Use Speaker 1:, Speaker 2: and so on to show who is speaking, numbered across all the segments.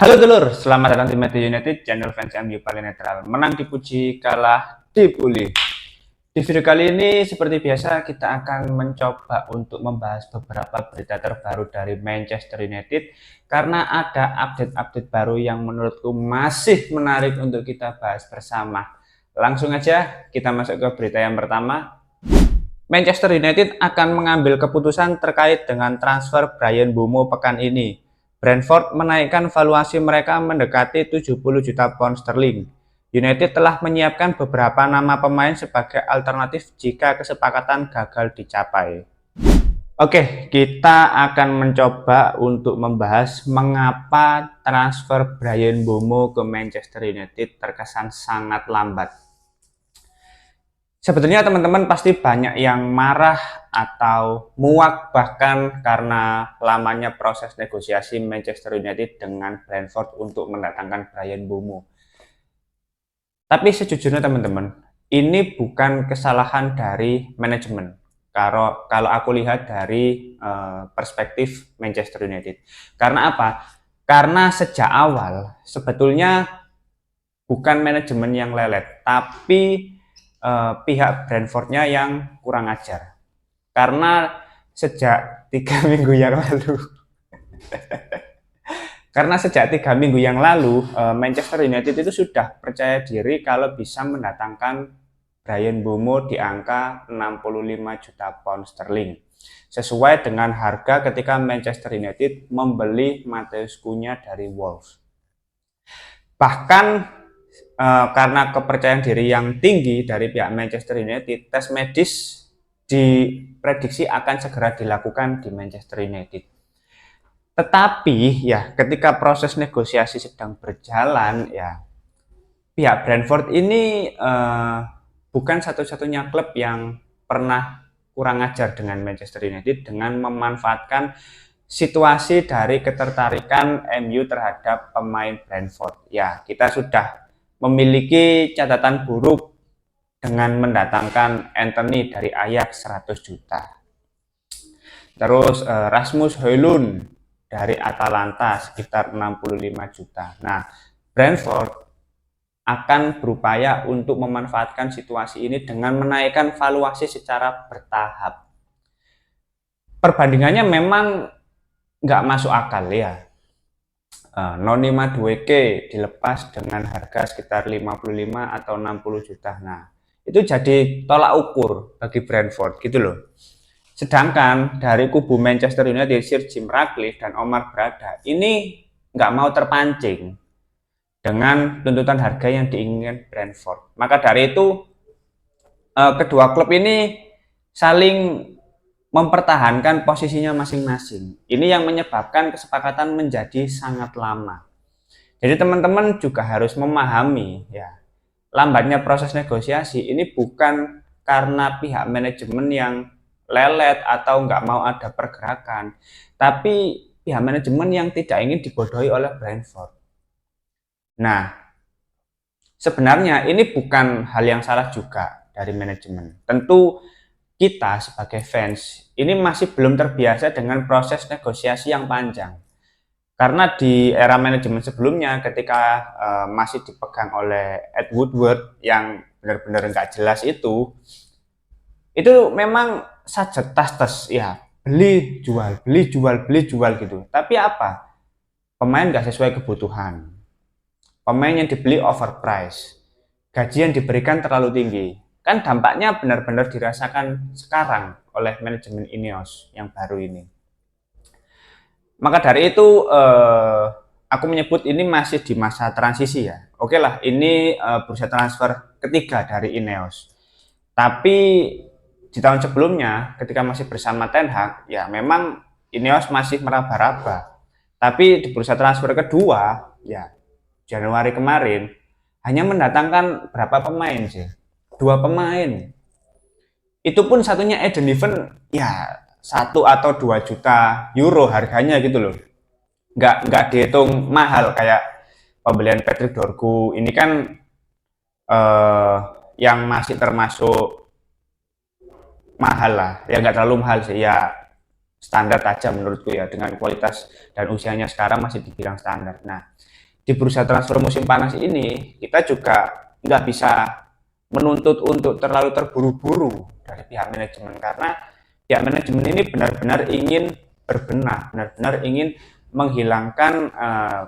Speaker 1: Halo dulur, selamat datang di Media United, channel fans MU paling netral. Menang dipuji, kalah dibully. Di video kali ini, seperti biasa, kita akan mencoba untuk membahas beberapa berita terbaru dari Manchester United karena ada update-update baru yang menurutku masih menarik untuk kita bahas bersama. Langsung aja kita masuk ke berita yang pertama. Manchester United akan mengambil keputusan terkait dengan transfer Bryan Mbeumo pekan ini. Brentford menaikkan valuasi mereka mendekati 70 juta pound sterling. United telah menyiapkan beberapa nama pemain sebagai alternatif jika kesepakatan gagal dicapai. Oke, kita akan mencoba untuk membahas mengapa transfer Bryan Mbeumo ke Manchester United terkesan sangat lambat. Sebetulnya teman-teman pasti banyak yang marah atau muak bahkan karena lamanya proses negosiasi Manchester United dengan Brentford untuk mendatangkan Bryan Mbeumo. Tapi sejujurnya teman-teman, ini bukan kesalahan dari manajemen. Kalau aku lihat dari perspektif Manchester United. Karena apa? Karena sejak awal sebetulnya bukan manajemen yang lelet, tapi pihak Brentfordnya yang kurang ajar. Karena sejak 3 minggu yang lalu, Manchester United itu sudah percaya diri kalau bisa mendatangkan Bryan Mbeumo di angka 65 juta pound sterling. Sesuai dengan harga ketika Manchester United membeli Matheus Cunha dari Wolves. Bahkan karena kepercayaan diri yang tinggi dari pihak Manchester United, tes medis diprediksi akan segera dilakukan di Manchester United. Tetapi ya ketika proses negosiasi sedang berjalan, ya pihak Brentford ini bukan satu-satunya klub yang pernah kurang ajar dengan Manchester United dengan memanfaatkan situasi dari ketertarikan MU terhadap pemain Brentford. Ya, kita sudah memiliki catatan buruk dengan mendatangkan Anthony dari Ajax 100 juta. Terus Rasmus Højlund dari Atalanta sekitar 65 juta. Nah, Brentford akan berupaya untuk memanfaatkan situasi ini dengan menaikkan valuasi secara bertahap. Perbandingannya memang nggak masuk akal ya. Noni Madueke dilepas dengan harga sekitar 55 atau 60 juta. Nah, itu jadi tolak ukur bagi Brentford gitu loh. Sedangkan dari kubu Manchester United, Sir Jim Ratcliffe dan Omar Berada ini nggak mau terpancing dengan tuntutan harga yang diinginkan Brentford. Maka dari itu kedua klub ini saling mempertahankan posisinya masing-masing. Ini yang menyebabkan kesepakatan menjadi sangat lama. Jadi teman-teman juga harus memahami ya, lambatnya proses negosiasi ini bukan karena pihak manajemen yang lelet atau nggak mau ada pergerakan, tapi pihak manajemen yang tidak ingin dibodohi oleh Brentford. Nah, sebenarnya ini bukan hal yang salah juga dari manajemen. Tentu kita sebagai fans ini masih belum terbiasa dengan proses negosiasi yang panjang. Karena di era manajemen sebelumnya ketika masih dipegang oleh Ed Woodward yang benar-benar nggak jelas itu memang saja tas ya, beli jual beli jual beli jual gitu. Tapi apa? Pemain nggak sesuai kebutuhan. Pemain yang dibeli overprice. Gaji yang diberikan terlalu tinggi. Kan dampaknya benar-benar dirasakan sekarang oleh manajemen Ineos yang baru ini. Maka dari itu aku menyebut ini masih di masa transisi ya. Oke lah, ini bursa transfer ketiga dari Ineos. Tapi di tahun sebelumnya ketika masih bersama Ten Hag, ya memang Ineos masih meraba-raba. Tapi di bursa transfer kedua, ya Januari kemarin hanya mendatangkan berapa pemain sih? 2 pemain. Itu pun satunya Eden Even ya 1 atau 2 juta euro harganya gitu loh. Nggak dihitung mahal kayak pembelian Patrick Dorgu. Ini kan yang masih termasuk mahal lah. Ya nggak terlalu mahal sih ya, standar aja menurutku ya, dengan kualitas dan usianya sekarang masih dibilang standar. Nah, di bursa transfer musim panas ini kita juga nggak bisa menuntut untuk terlalu terburu-buru dari pihak manajemen, karena pihak manajemen ini benar-benar ingin berbenah, benar-benar ingin menghilangkan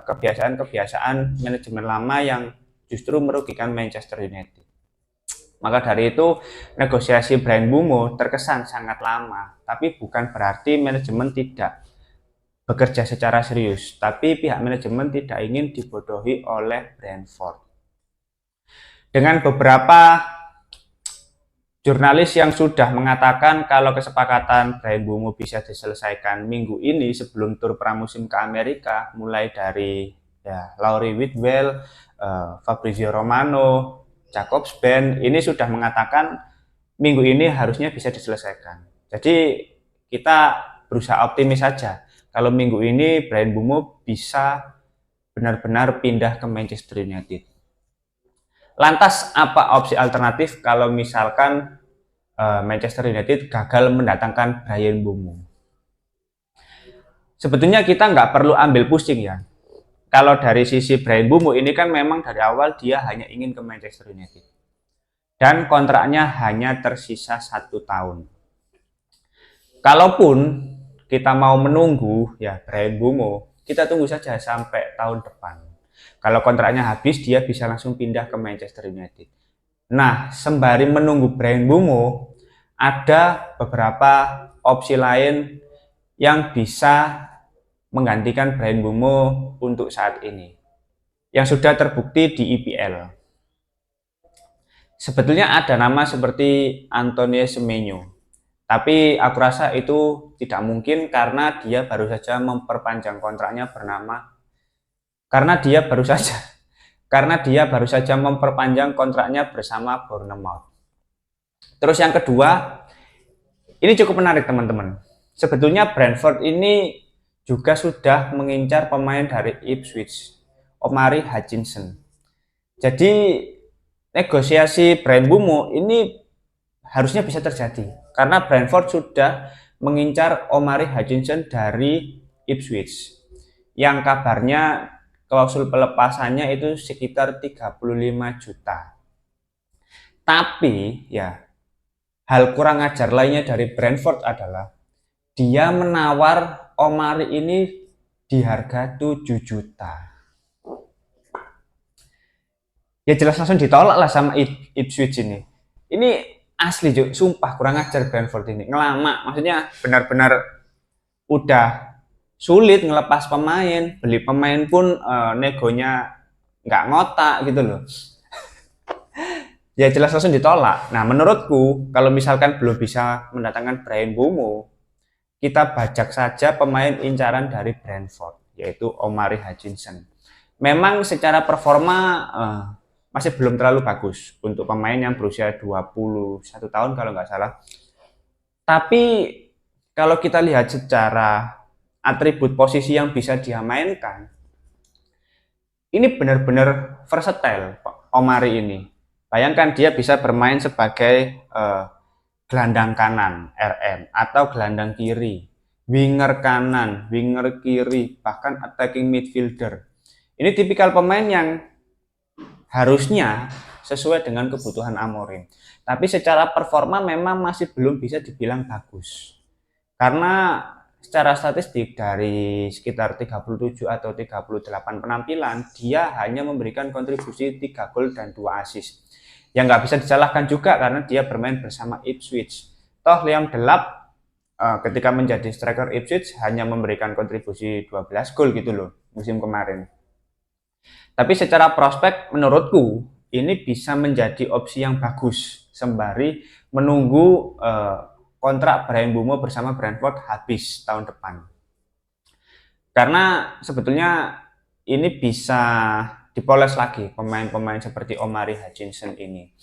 Speaker 1: kebiasaan-kebiasaan manajemen lama yang justru merugikan Manchester United. Maka dari itu, negosiasi Bryan Mbeumo terkesan sangat lama, tapi bukan berarti manajemen tidak bekerja secara serius, tapi pihak manajemen tidak ingin dibodohi oleh Brentford. Dengan beberapa jurnalis yang sudah mengatakan kalau kesepakatan Bryan Mbeumo bisa diselesaikan minggu ini sebelum tur pramusim ke Amerika, mulai dari Laurie Whitwell, Fabrizio Romano, Jacobs Ben, ini sudah mengatakan minggu ini harusnya bisa diselesaikan. Jadi kita berusaha optimis saja kalau minggu ini Bryan Mbeumo bisa benar-benar pindah ke Manchester United. Lantas apa opsi alternatif kalau misalkan Manchester United gagal mendatangkan Bryan Mbeumo? Sebetulnya kita nggak perlu ambil pusing ya. Kalau dari sisi Bryan Mbeumo ini kan memang dari awal dia hanya ingin ke Manchester United. Dan kontraknya hanya tersisa 1 tahun. Kalaupun kita mau menunggu ya Bryan Mbeumo, kita tunggu saja sampai tahun depan. Kalau kontraknya habis, dia bisa langsung pindah ke Manchester United. Nah, sembari menunggu Bryan Mbeumo, ada beberapa opsi lain yang bisa menggantikan Bryan Mbeumo untuk saat ini, yang sudah terbukti di EPL. Sebetulnya ada nama seperti Antonio Semenyo, tapi aku rasa itu tidak mungkin karena dia baru saja memperpanjang kontraknya karena dia baru saja memperpanjang kontraknya bersama Bournemouth. Terus yang kedua, ini cukup menarik teman-teman. Sebetulnya Brentford ini juga sudah mengincar pemain dari Ipswich, Omari Hutchinson. Jadi negosiasi Bryan Mbeumo ini harusnya bisa terjadi karena Brentford sudah mengincar Omari Hutchinson dari Ipswich yang kabarnya klausul pelepasannya itu sekitar 35 juta. Tapi ya, hal kurang ajar lainnya dari Brentford adalah dia menawar Omari ini di harga 7 juta. Ya jelas langsung ditolak lah sama Ipswich ini. Ini asli sumpah kurang ajar Brentford ini. Ngelama, maksudnya benar-benar udah sulit ngelepas pemain, beli pemain pun negonya nggak ngotak gitu loh. Ya jelas langsung ditolak. Nah menurutku kalau misalkan belum bisa mendatangkan Bryan Mbeumo, kita bajak saja pemain incaran dari Brentford, yaitu Omari Hutchinson. Memang secara performa masih belum terlalu bagus untuk pemain yang berusia 21 tahun kalau nggak salah. Tapi kalau kita lihat secara atribut posisi yang bisa dia mainkan, ini benar-benar versatile Omari ini. Bayangkan dia bisa bermain sebagai gelandang kanan RM atau gelandang kiri, winger kanan, winger kiri, bahkan attacking midfielder. Ini tipikal pemain yang harusnya sesuai dengan kebutuhan Amorim. Tapi secara performa memang masih belum bisa dibilang bagus. Karena secara statistik dari sekitar 37 atau 38 penampilan, dia hanya memberikan kontribusi 3 gol dan 2 assist. Yang nggak bisa disalahkan juga karena dia bermain bersama Ipswich. Toh Liam Delap ketika menjadi striker Ipswich hanya memberikan kontribusi 12 gol gitu loh musim kemarin. Tapi secara prospek menurutku ini bisa menjadi opsi yang bagus sembari menunggu kontrak Bryan Mbeumo bersama Brentford habis tahun depan. Karena sebetulnya ini bisa dipoles lagi pemain-pemain seperti Omari Hutchinson ini.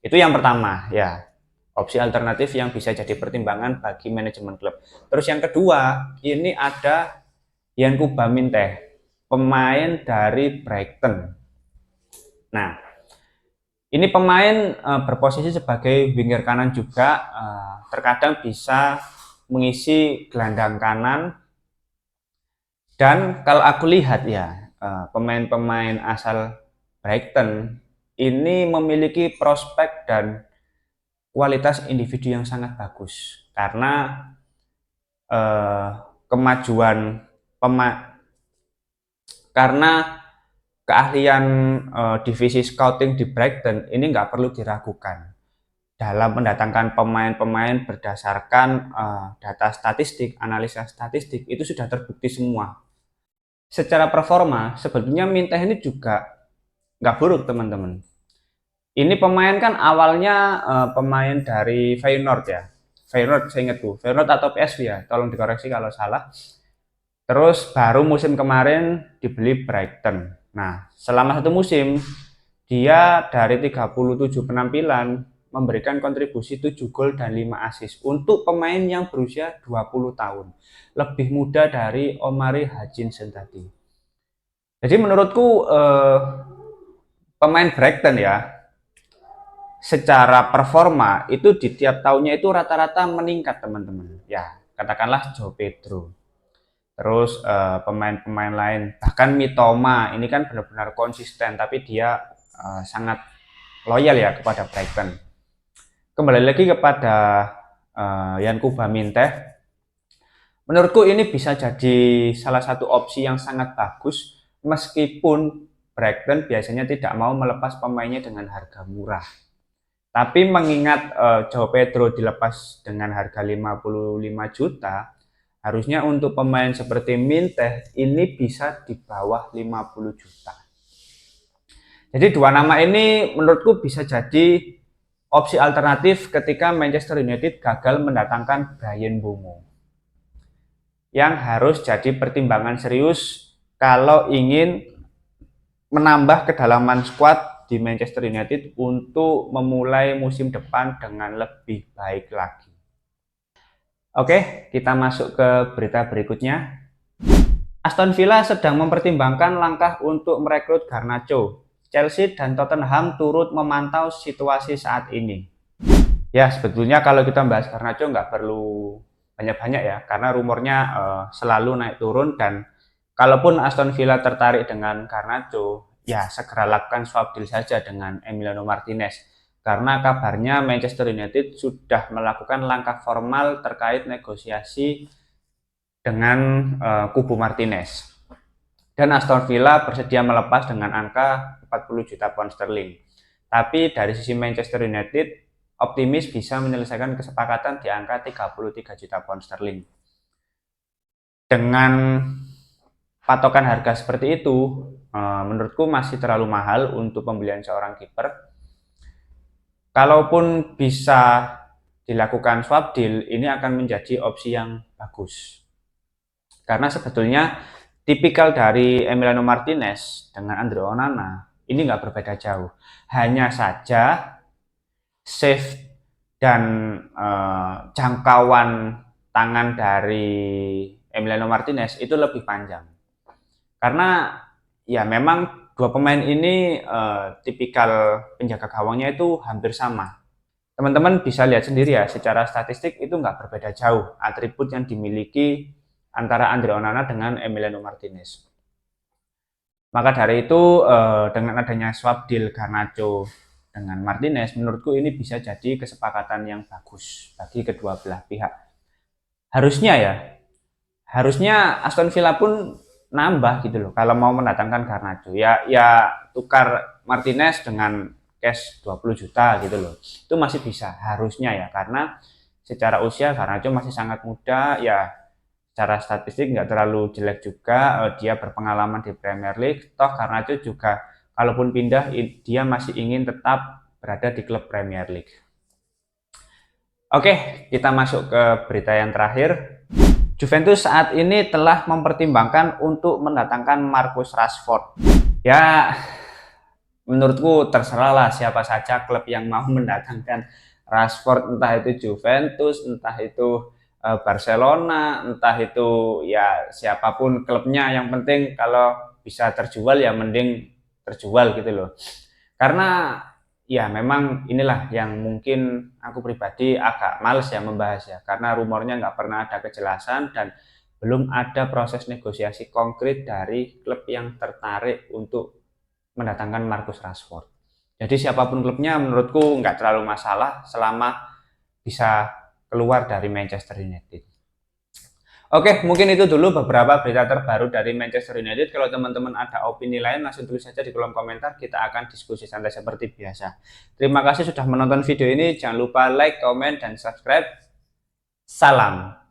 Speaker 1: Itu yang pertama ya, opsi alternatif yang bisa jadi pertimbangan bagi manajemen klub. Terus yang kedua, ini ada Yankuba Minteh, pemain dari Brighton. Nah, ini pemain berposisi sebagai winger kanan juga, terkadang bisa mengisi gelandang kanan. Dan kalau aku lihat ya, pemain-pemain asal Brighton ini memiliki prospek dan kualitas individu yang sangat bagus karena eh, kemajuan pema karena keahlian divisi scouting di Brighton ini nggak perlu diragukan dalam mendatangkan pemain-pemain berdasarkan data statistik, analisa statistik itu sudah terbukti semua. Secara performa sebetulnya Minteh ini juga nggak buruk teman-teman. Ini pemain kan awalnya pemain dari Feyenoord ya. Feyenoord saya ingat tuh, Feyenoord atau PSV ya, tolong dikoreksi kalau salah. Terus baru musim kemarin dibeli Brighton. Nah, selama satu musim dia dari 37 penampilan memberikan kontribusi 7 gol dan 5 assist untuk pemain yang berusia 20 tahun. Lebih muda dari Omari Hutchinson tadi. Jadi menurutku pemain Brighton ya secara performa itu di tiap tahunnya itu rata-rata meningkat teman-teman. Ya, katakanlah Joe Pedro. Terus pemain-pemain lain, bahkan Mitoma ini kan benar-benar konsisten tapi dia sangat loyal ya kepada Brighton. Kembali lagi kepada Yankuba Minteh. Menurutku ini bisa jadi salah satu opsi yang sangat bagus meskipun Brighton biasanya tidak mau melepas pemainnya dengan harga murah. Tapi mengingat Joao Pedro dilepas dengan harga 55 juta, harusnya untuk pemain seperti Minteh ini bisa di bawah 50 juta. Jadi dua nama ini menurutku bisa jadi opsi alternatif ketika Manchester United gagal mendatangkan Bryan Mbeumo. Yang harus jadi pertimbangan serius kalau ingin menambah kedalaman skuad di Manchester United untuk memulai musim depan dengan lebih baik lagi. Oke, kita masuk ke berita berikutnya. Aston Villa sedang mempertimbangkan langkah untuk merekrut Garnacho. Chelsea dan Tottenham turut memantau situasi saat ini. Ya, sebetulnya kalau kita bahas Garnacho nggak perlu banyak-banyak ya, karena rumornya selalu naik turun dan kalaupun Aston Villa tertarik dengan Garnacho, ya segera lakukan swap deal saja dengan Emiliano Martinez. Karena kabarnya Manchester United sudah melakukan langkah formal terkait negosiasi dengan kubu Martinez. Dan Aston Villa bersedia melepas dengan angka 40 juta pound sterling. Tapi dari sisi Manchester United, optimis bisa menyelesaikan kesepakatan di angka 33 juta pound sterling. Dengan patokan harga seperti itu, menurutku masih terlalu mahal untuk pembelian seorang kiper. Kalaupun bisa dilakukan swap deal, ini akan menjadi opsi yang bagus. Karena sebetulnya tipikal dari Emiliano Martinez dengan Andre Onana ini nggak berbeda jauh. Hanya saja save dan jangkauan tangan dari Emiliano Martinez itu lebih panjang. Karena ya memang dua pemain ini tipikal penjaga gawangnya itu hampir sama. Teman-teman bisa lihat sendiri ya, secara statistik itu nggak berbeda jauh atribut yang dimiliki antara Andre Onana dengan Emiliano Martinez. Maka dari itu dengan adanya swap deal Garnacho dengan Martinez, menurutku ini bisa jadi kesepakatan yang bagus bagi kedua belah pihak. Harusnya Aston Villa pun nambah gitu loh kalau mau mendatangkan Garnacho. Ya tukar Martinez dengan cash 20 juta gitu loh. Itu masih bisa harusnya ya, karena secara usia Garnacho masih sangat muda ya. Secara statistik nggak terlalu jelek juga, dia berpengalaman di Premier League, toh karena itu juga kalaupun pindah dia masih ingin tetap berada di klub Premier League. Oke, kita masuk ke berita yang terakhir. Juventus saat ini telah mempertimbangkan untuk mendatangkan Marcus Rashford. Ya, menurutku terserahlah siapa saja klub yang mau mendatangkan Rashford, entah itu Juventus, entah itu Barcelona, entah itu ya siapapun klubnya, yang penting kalau bisa terjual ya mending terjual gitu loh. Karena ya memang inilah yang mungkin aku pribadi agak males ya membahas ya, karena rumornya nggak pernah ada kejelasan dan belum ada proses negosiasi konkret dari klub yang tertarik untuk mendatangkan Marcus Rashford. Jadi siapapun klubnya menurutku nggak terlalu masalah selama bisa keluar dari Manchester United. Oke, mungkin itu dulu beberapa berita terbaru dari Manchester United. Kalau teman-teman ada opini lain, langsung tulis saja di kolom komentar. Kita akan diskusi santai seperti biasa. Terima kasih sudah menonton video ini. Jangan lupa like, comment, dan subscribe. Salam.